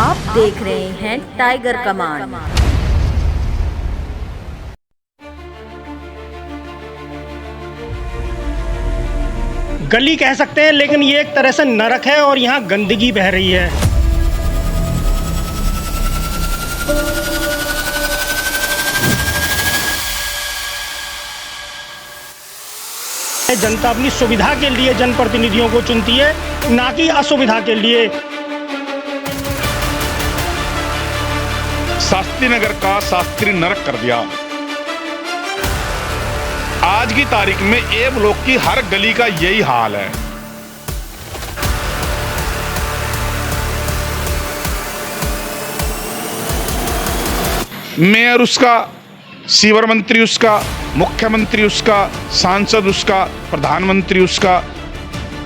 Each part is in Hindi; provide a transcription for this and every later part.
आप देख रहे हैं टाइगर कमान। गली कह सकते हैं, लेकिन ये एक तरह से नरक है और यहाँ गंदगी बह रही है। जनता अपनी सुविधा के लिए जनप्रतिनिधियों को चुनती है, ना कि असुविधा के लिए। शास्त्री नगर का शास्त्री नरक कर दिया। आज की तारीख में ए ब्लॉक की हर गली का यही हाल है। मेयर उसका, सीवर मंत्री उसका, मुख्यमंत्री उसका, सांसद उसका, प्रधानमंत्री उसका।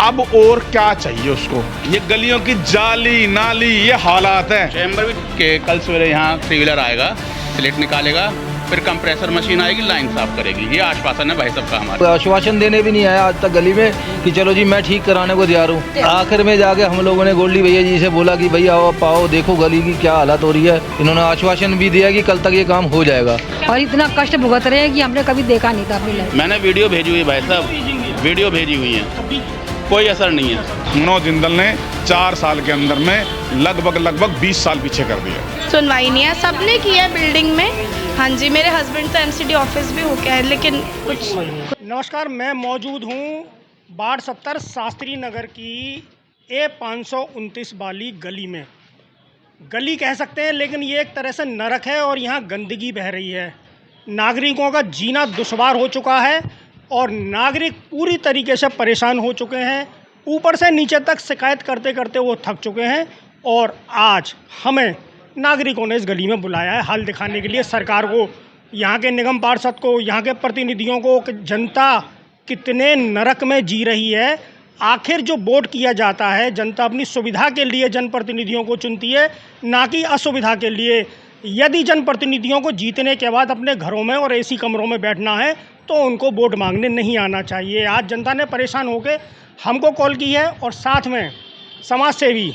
अब और क्या चाहिए उसको? ये गलियों की जाली नाली ये हालात हैं। चैम्बर भी के कल सवेरे यहाँ 3 व्हीलर आएगा, स्लेट निकालेगा, फिर कंप्रेसर मशीन आएगी, लाइन साफ करेगी। ये आश्वासन है भाई साहब का हमारा। आश्वासन देने भी नहीं आया आज तक गली में कि चलो जी मैं ठीक कराने को तैयार हूँ। आखिर में जाके हम लोगों ने गोल्डी भैया जी से बोला कि भैया आओ पाओ देखो गली की क्या हालत हो रही है। इन्होंने आश्वासन भी दिया कि कल तक ये काम हो जाएगा। और इतना कष्ट भुगत रहे हैं कि हमने कभी देखा नहीं था अपनी लाइफ। मैंने वीडियो भेजी हुई भाई साहब, वीडियो भेजी हुई है, कोई असर नहीं है। मनोज जिंदल ने 4 साल के अंदर में लगभग 20 साल पीछे कर दिया। सुनवाई नहीं है, सबने किया बिल्डिंग में। हाँ जी, मेरे हस्बैंड तो एमसीडी ऑफिस भी हो गया है, लेकिन कुछ। नमस्कार, मैं मौजूद हूँ वार्ड 70 शास्त्री नगर की A529 वाली गली में। गली कह सकते हैं, लेकिन ये एक तरह से नरक है और यहाँ गंदगी बह रही है। नागरिकों का जीना दुश्वार हो चुका है और नागरिक पूरी तरीके से परेशान हो चुके हैं। ऊपर से नीचे तक शिकायत करते करते वो थक चुके हैं और आज हमें नागरिकों ने इस गली में बुलाया है हाल दिखाने के लिए सरकार को, यहाँ के निगम पार्षद को, यहाँ के प्रतिनिधियों को कि जनता कितने नरक में जी रही है। आखिर जो वोट किया जाता है, जनता अपनी सुविधा के लिए जनप्रतिनिधियों को चुनती है, ना कि असुविधा के लिए। यदि जनप्रतिनिधियों को जीतने के बाद अपने घरों में और एसी कमरों में बैठना है तो उनको वोट मांगने नहीं आना चाहिए। आज जनता ने परेशान होकर हमको कॉल की है और साथ में समाज सेवी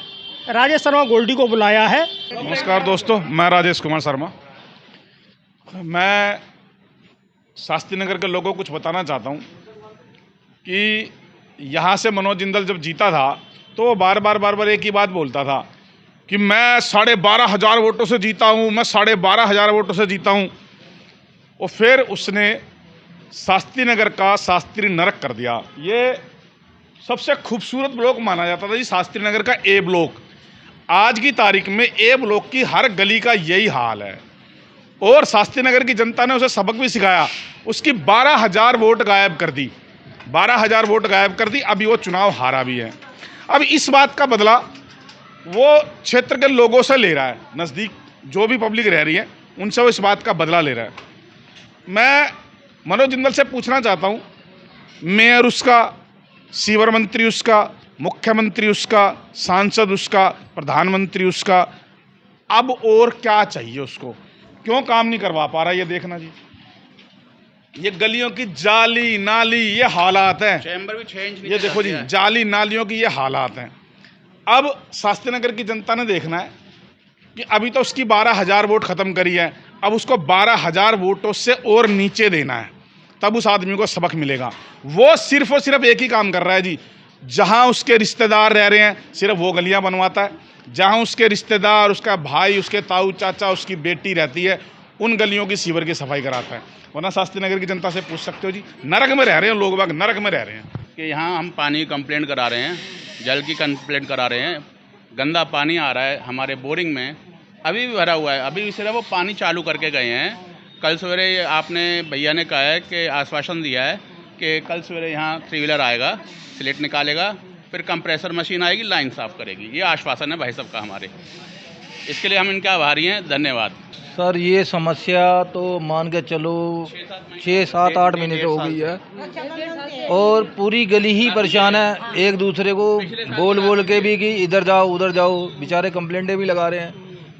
राजेश शर्मा गोल्डी को बुलाया है। नमस्कार दोस्तों, मैं राजेश कुमार शर्मा। मैं शास्त्री नगर के लोगों को कुछ बताना चाहता हूँ कि यहाँ से मनोज जिंदल जब जीता था तो वो बार बार एक ही बात बोलता था कि मैं 12,500 वोटों से जीता हूँ, मैं 12,500 वोटों से जीता हूँ। और फिर उसने शास्त्री नगर का शास्त्री नरक कर दिया। ये सबसे खूबसूरत ब्लॉक माना जाता था जी, शास्त्री नगर का ए ब्लॉक। आज की तारीख में ए ब्लॉक की हर गली का यही हाल है और शास्त्री नगर की जनता ने उसे सबक भी सिखाया। उसकी 12,000 वोट गायब कर दी, 12,000 वोट गायब कर दी। अभी वो चुनाव हारा भी है। अब इस बात का बदला वो क्षेत्र के लोगों से ले रहा है, नज़दीक जो भी पब्लिक रह रही है उनसे वो इस बात का बदला ले रहा है। मैं मनोज जिंदल से पूछना चाहता हूँ, मेयर उसका, सीवर मंत्री उसका, मुख्यमंत्री उसका, सांसद उसका, प्रधानमंत्री उसका। अब और क्या चाहिए उसको? क्यों काम नहीं करवा पा रहा? ये देखना जी, ये गलियों की जाली नाली ये हालात हैं। चैम्बर भी चेंज नहीं। ये देखो जी, जाली नालियों की ये हालात हैं। अब शास्त्री नगर की जनता ने देखना है कि अभी तो उसकी 12,000 वोट ख़त्म करी है, अब उसको 12,000 वोटों से और नीचे देना है, तब उस आदमी को सबक मिलेगा। वो सिर्फ और सिर्फ एक ही काम कर रहा है जी, जहाँ उसके रिश्तेदार रह रहे हैं सिर्फ वो गलियाँ बनवाता है, जहाँ उसके रिश्तेदार, उसका भाई, उसके ताऊ चाचा, उसकी बेटी रहती है उन गलियों की सीवर की सफाई कराता है। वरना शास्त्री नगर की जनता से पूछ सकते हो जी, नरक में रह रहे हैं लोग बाग, नरक में रह रहे हैं। कि यहाँ हम पानी की कंप्लेंट करा रहे हैं, जल की कंप्लेंट करा रहे हैं, गंदा पानी आ रहा है हमारे बोरिंग में, अभी भी भरा हुआ है। अभी सिर्फ वो पानी चालू करके गए हैं। कल सवेरे आपने भैया ने कहा है कि आश्वासन दिया है कि कल सवेरे यहाँ 3 व्हीलर आएगा, स्लेट निकालेगा, फिर कंप्रेसर मशीन आएगी, लाइन साफ करेगी। ये आश्वासन है भाई साहब का हमारे। इसके लिए हम इनका आभारी हैं, धन्यवाद। सर ये समस्या तो मान के चलो 6-7-8 महीने तो हो गई है और पूरी गली ही परेशान है। एक दूसरे को बोल बोल के भी कि इधर जाओ उधर जाओ, बेचारे कंप्लेंटें भी लगा रहे हैं,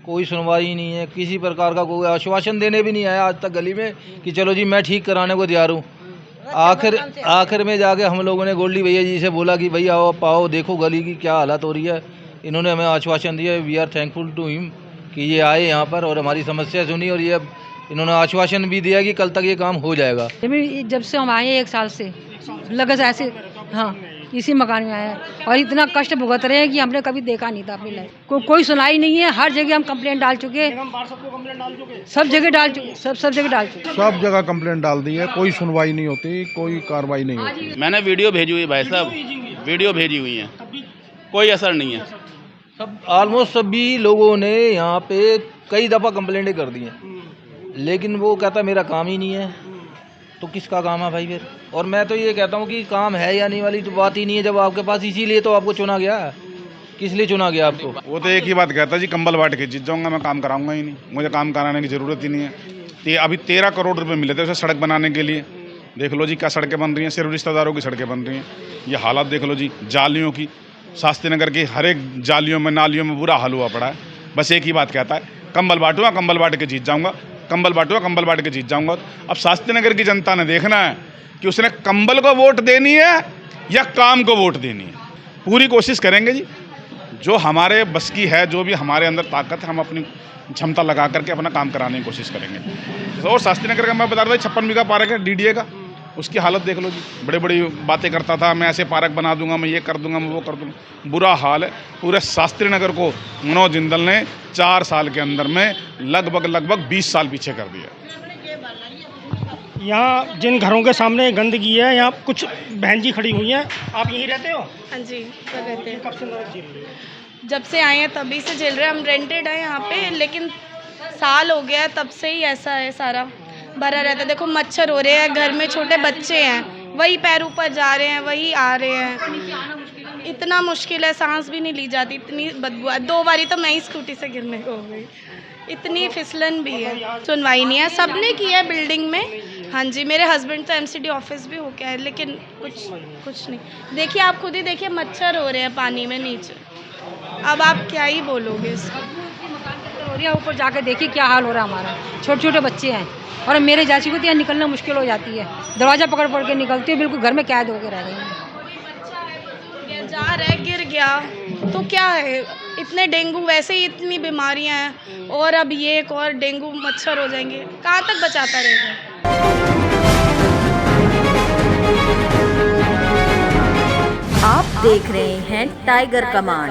कोई सुनवाई नहीं है। किसी प्रकार का कोई आश्वासन देने भी नहीं आया आज तक गली में कि चलो जी मैं ठीक कराने को तैयार हूँ। आखिर में जाके हम लोगों ने गोल्डी भैया जी से बोला कि भैया आओ पाओ देखो गली की क्या हालत हो रही है। इन्होंने हमें आश्वासन दिया, we are thankful to him कि ये आए यहाँ पर और हमारी समस्या सुनी, और ये इन्होंने आश्वासन भी दिया कि कल तक ये काम हो जाएगा। जब से हम आए हैं 1 साल से लगा से ऐसे, हाँ इसी मकान में आए हैं और इतना कष्ट भुगत रहे हैं कि हमने कभी देखा नहीं था अपनी लाइफ। कोई सुनाई नहीं है, हर जगह हम कंप्लेंट डाल चुके हैं, सब जगह डाल चुके, सब जगह डाल चुके, सब जगह कंप्लेंट डाल दी है, कोई सुनवाई नहीं होती, कोई कार्रवाई नहीं होती। मैंने वीडियो भेजी हुई है भाई साहब, वीडियो भेजी हुई है, कोई असर नहीं है। सब ऑलमोस्ट सभी लोगों ने यहाँ पे कई दफ़ा कंप्लेंटें कर दी हैं, लेकिन वो कहता मेरा काम ही नहीं है। तो किसका काम है भाई फिर? और मैं तो ये कहता हूँ कि काम है या नहीं वाली तो बात ही नहीं है जब आपके पास, इसीलिए तो आपको चुना गया। किस लिए चुना गया आपको? वो तो एक ही बात कहता है जी, कंबल बांट के जीत जाऊंगा, मैं काम कराऊंगा ही नहीं, मुझे काम कराने की ज़रूरत ही नहीं है। अभी 13 करोड़ रुपए मिले थे उसे सड़क बनाने के लिए, देख लो जी क्या सड़कें बन रही हैं, सिर्फ रिश्तेदारों की सड़कें बन रही हैं। ये हालात देख लो जी, जालियों की, शास्त्री नगर की हर एक जालियों में नालियों में बुरा हाल हुआ पड़ा है। बस एक ही बात कहता है, कंबल बांटूंगा, कंबल बांट के जीत जाऊंगा, कंबल बांटूंगा, कंबल बांट के जीत जाऊंगा। अब शास्त्री नगर की जनता ने देखना है कि उसने कंबल को वोट देनी है या काम को वोट देनी है। पूरी कोशिश करेंगे जी, जो हमारे बस की है, जो भी हमारे अंदर ताकत है, हम अपनी क्षमता लगा करके अपना काम कराने की कोशिश करेंगे। और शास्त्री नगर का मैं बता रहा था 56 बीघा पार्क है डीडीए का, उसकी हालत देख लो जी, बड़े बड़ी बातें करता था, मैं ऐसे पार्क बना दूंगा, मैं ये कर दूंगा, मैं वो कर दूंगा। बुरा हाल है पूरे शास्त्री नगर को। मनोज जिंदल ने 4 साल के अंदर में लगभग 20 साल पीछे कर दिया। यहाँ जिन घरों के सामने गंदगी है, यहाँ कुछ बहन जी खड़ी हुई हैं, आप यहीं रहते हो? हाँ जी, सब रहते हैं। कब से नरक झेल रहे हो? जब से आए हैं तभी से झेल रहे हैं। हम रेंटेड हैं यहाँ पे, लेकिन साल हो गया है, तब से ही ऐसा है, सारा भरा रहता है। देखो मच्छर हो रहे हैं, घर में छोटे बच्चे हैं, वही पैर ऊपर जा रहे हैं, वही आ रहे हैं। इतना मुश्किल है, सांस भी नहीं ली जाती, इतनी बदबू है। 2 बारी तो मैं ही स्कूटी से गिरने को हो गई, इतनी फिसलन भी है। सुनवाई नहीं है, सबने की है बिल्डिंग में। हाँ जी, मेरे हस्बैंड तो एमसीडी ऑफिस भी हो गया है, लेकिन कुछ नहीं। देखिए, आप खुद ही देखिए, मच्छर हो रहे हैं पानी में नीचे। अब आप क्या ही बोलोगे इसको? ऊपर जाके देखिए क्या हाल हो रहा है हमारा। छोटे छोटे बच्चे हैं और मेरे चाची को तो यहाँ निकलना मुश्किल हो जाती है, दरवाज़ा पकड़ के निकलती है, बिल्कुल घर में कैद होकर रह गई है। जा रहा है, गिर गया तो क्या है? इतने डेंगू, वैसे ही इतनी बीमारियां हैं, और अब ये एक और डेंगू मच्छर हो जाएंगे, कहाँ तक बचाता रहेगा? आप देख रहे हैं टाइगर कमान।